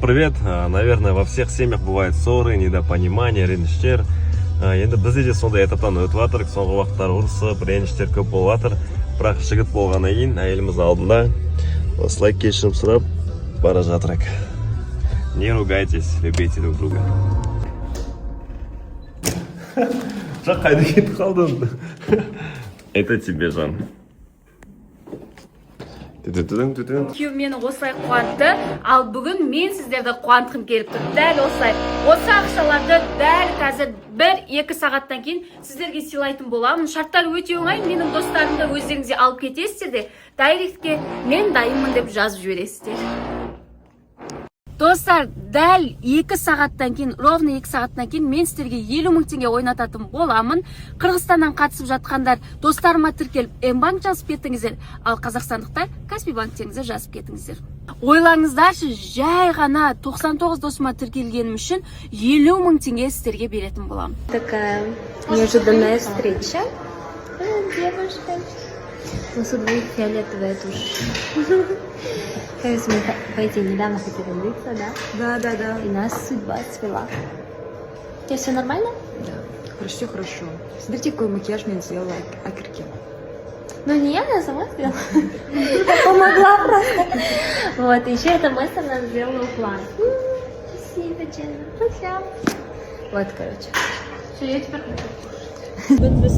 Привет. Наверное, во всех семьях бывают ссоры, недопонимания, реніштер. Енді бізде де сондай этаптан өтіп жатыр. Соңғы уақыттар ұрысып, реніштер көп болып жатыр. Бірақ жігіт болғаннан кейін әйеліміз алдында осылай кешірім сұрап бара жатырық. Не ругайтесь, любите друг друга. Жақ қайда кетіп қалдың? Это тебе, жан. Күйеуім мені осылай қуантты, ал бүгін мен сіздерді қуантқым келіп тұр. Дәл осылай. Осы ақшаларды дәл қазір 1-2 сағаттан кейін сіздерге сыйлайтын боламын. Шарттар өте оңай. Менің достарымды өздеріңізге алып кетесіздер де, дайректке мен дайынмын деп жазып жібересіздер. Достар, дәл 2 сағаттан кейін, ровно 2 сағаттан кейін мен сіздерге 50 мың теңге ойнататын боламын. Қырғызстаннан қатысып жатқандар достарыма тіркеліп М-банк жазып кетіңіздер, ал қазақстандықтар Каспий банктеріңізді жазып кетіңіздер. Ойлаңыздаршы, жай ғана 99 досыма тіркелгенім үшін 50 мың теңге сіздерге беретін боламын. Такая неожиданная встреча. Девушка. У нас у двоих фиолетовая тушь. Кажется, мы по идее недавно хотели влиться, да? Да. И нас судьба свела. У тебя все нормально? Да, почти хорошо. Смотрите, какой макияж мне сделала Акирке. Ну не я сама сделала. Помогла просто. Вот, еще это Месса нам сделала план. Спасибо, Дженна. Спасибо. Вот, короче. Все, я теперь хочу. Бүгін біз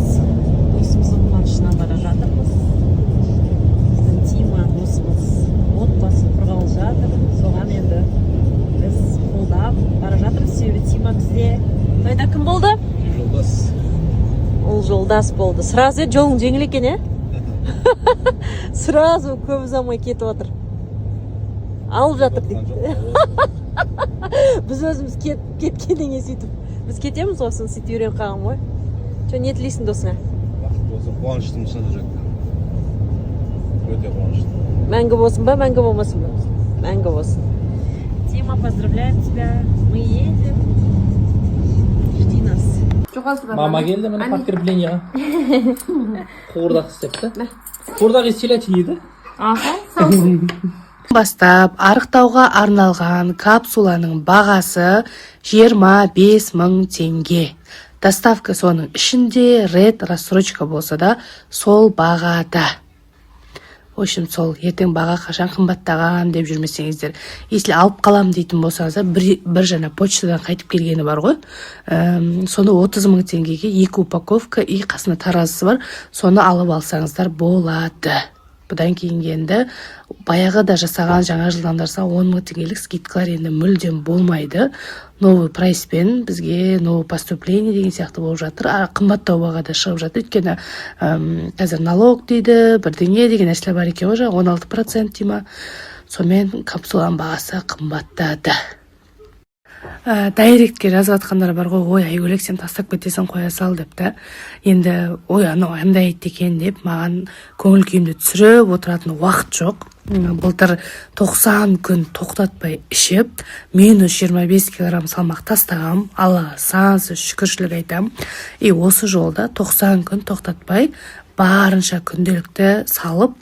досымыздың қуанышына бара жатырмыз. Біздің Тима досымыз отбасы құрғалы жатыр. Соған енді біз қолдап бара жатырмыз. Себебі Тима бізде қайда кім болды? Жолдас. Ол жолдас болды. Сразу жолың жеңіл екен, Сразу көп ұзамай кетіп отыр. Алып жатыр дейді. Біз өзіміз кеткеннен кейін сөйтіп. Біз кетеміз осыны сөйтіп үйреніп қалған ғой. Не тілейсің досыңа? Бақыт болсын, қуаныштымын шын жүректен. Өте қуанышты. Мәңгі болсын ба, мәңгі болмасын ба? Мәңгі болсын. Тима, поздравляем тебя. Мы едем. Жди нас. Мама келді міне подкреплениеға. Қуырдақ істепті. Қуырдақ естелеті еді. Бастап арықтауға арналған капсуланың бағасы 25 мың теңге. Доставка соның ішінде ред рассрочка болса да сол бағада. В общем, сол ертең баға қашан қымбаттаған деп жүрмесеңіздер. Если алып қалам дейтін болсаңыздар, бір жаңа почтадан қайтып келгені бар ғой. Соны 30 мың теңгеге 2 упаковка и қасында таразысы бар. Соны алып алсаңыздар болады. Бұдан кейін енді баяғы да жасаған жаңа жылдандарса 10 мың теңгелік скидкалар енді мүлдем болмайды. Новый прайспен бізге новый поступление деген сияқты болып жатыр. Қымбаттау бағада шығып жатыр. Өйткені қазір налог дейді, бірдеңе деген нәрселер бар екен ғой, 16% дейма. Сонымен капсуланың бағасы қымбаттады. Дайректке жазып атқандар бар ғой, ой, Айгөлек сен тастап кетесің, қоя сал деп та. Енді ой, анау андай айтты екен деп маған көңіл күйімді түсіріп отыратын уақыт жоқ. Былтыр 90 күн тоқтатпай ішіп, минус 25 килограмм салмақ тастағам. Аллаға сансыз шүкіршілік айтам. И осы жолда 90 күн тоқтатпай барынша күнделікті салып,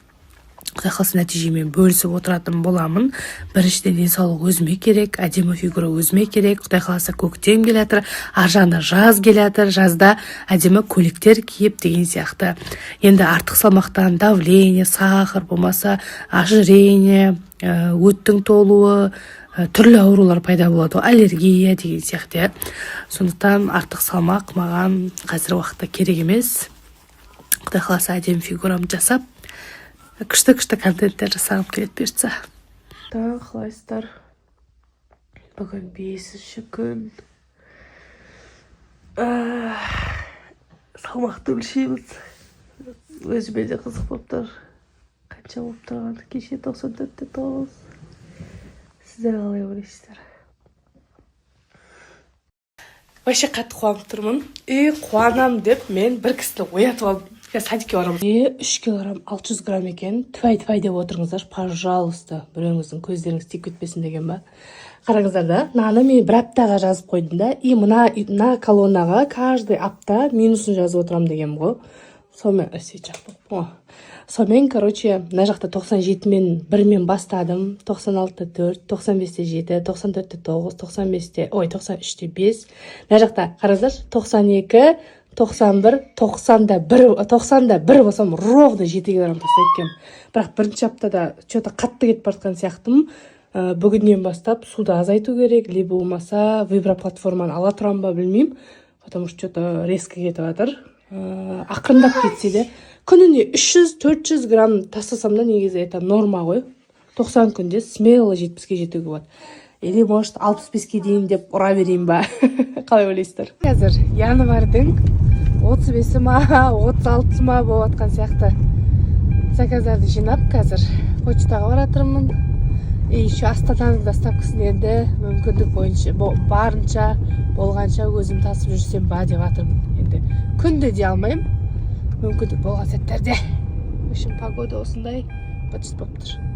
Құдай қаласа нәтижемен бөлісіп отыратын боламын. Біріншіден денсаулық өзіме керек, әдемі фигура өзіме керек. Құдай қаласа көктем келатыр, аржағында жаз келатыр, жазда әдемі көйлектер киіп деген сияқты. Енді артық салмақтан давление, сахар болмаса, ожирение, өттің толуы, түрлі аурулар пайда болады, аллергия деген сияқты. Сондықтан артық салмақ маған қазір уақытта керек емес. Құдай қаласа әдемі фигурам жасап, күшті контенттер жасағым келеді бұйыртса. Қалайсыздар? Бүгін 5-ші күн. Салмақты өлшейміз. Өзіме де қызық болып тұр. Қанша болып тұрғанды, кеше 94-те тоғыз. Сіздер қалай ойлайсыздар? Вообще қатты қуанып тұрмын. Қуанам деп мен бір кісіні оятып алдым. Садикке барамын. 3 килограмм 600 грамм екен. Тфай деп отырыңыздар, пожалуйста. Біреуіңіздің көздеріңіз тек кетпесін деген ба. Қараңыздар да, мынаны мен бір аптаға жазып қойдым да, и мына колоннаға каждый апта минусын жазып отырам деген ғой. Сонымен, короче, мына жақта 97-мен 1-мен бастадым, 96-та 4, 95-те 7, 94-те 9, 93-те 5. Мына жақта қараңдар, 92, 91, 90-да 1 болсам, ровно 7 килограмм тастап кеткенмін. Бірақ бірінші аптада что-то қатты кетіп бара жатқан сияқтымын. Бүгіннен бастап суды азайту керек, либо болмаса виброплатформаны ала тұрам ба білмеймін, потому что что-то резко кетіп жатыр. Ақырындап кетсе де, күніне 300-400 грамм тастасам да негізі это норма ғой. 90 күнде смело 70-ке жетуге болады. Или может 65-ке дейін деп ұра берейін ба? Қалай ойлайсыздар? Қазір январдың 35-і ма, 36-ы ма болып жатқан сияқты. Заказдарды жинап, қазір почтаға баратырмын. И еще Астананың доставкасын енді мүмкіндік бойынша барынша болғанша өзім тасып жүрсем ба деп жатырмын. Енді күнде де алмаймын. Мүмкіндік болған сәттерде. В общем, погода осындай быт-шыт болып тұр.